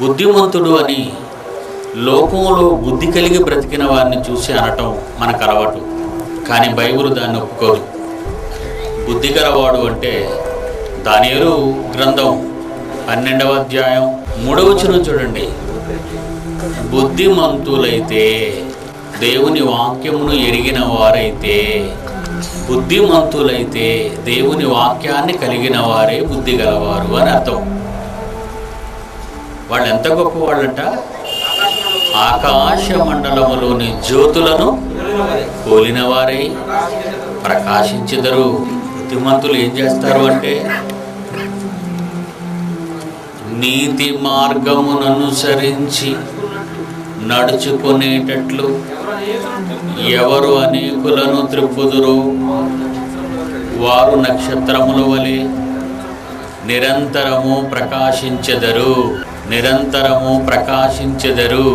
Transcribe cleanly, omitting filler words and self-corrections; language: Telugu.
బుద్ధిమంతుడు అని లోకంలో బుద్ధి కలిగి బ్రతికిన వారిని చూసి అనటం మనకు అలవాటు. కానీ బైబిల్ దాన్ని ఒప్పుకోదు. బుద్ధి గలవాడు అంటే దానియేలు గ్రంథం 12వ అధ్యాయం 3వ వచనం చూడండి. బుద్ధిమంతులైతే, దేవుని వాక్యమును ఎరిగిన వారైతే, బుద్ధిమంతులైతే దేవుని వాక్యాన్ని కలిగిన వారే బుద్ధి గలవారు అని అర్థం. వాళ్ళు ఎంత గొప్ప వాళ్ళంట, ఆకాశ మండలములోని జ్యోతులను పోలిన వారై ప్రకాశించెదరు. బుద్ధిమంతులు ఏం చేస్తారు అంటే, నీతి మార్గమును అనుసరించి నడుచుకునేటట్లు ఎవరు అనేకులను త్రిప్పుదురో వారు నక్షత్రముల వలె నిరంతరము ప్రకాశించెదరు.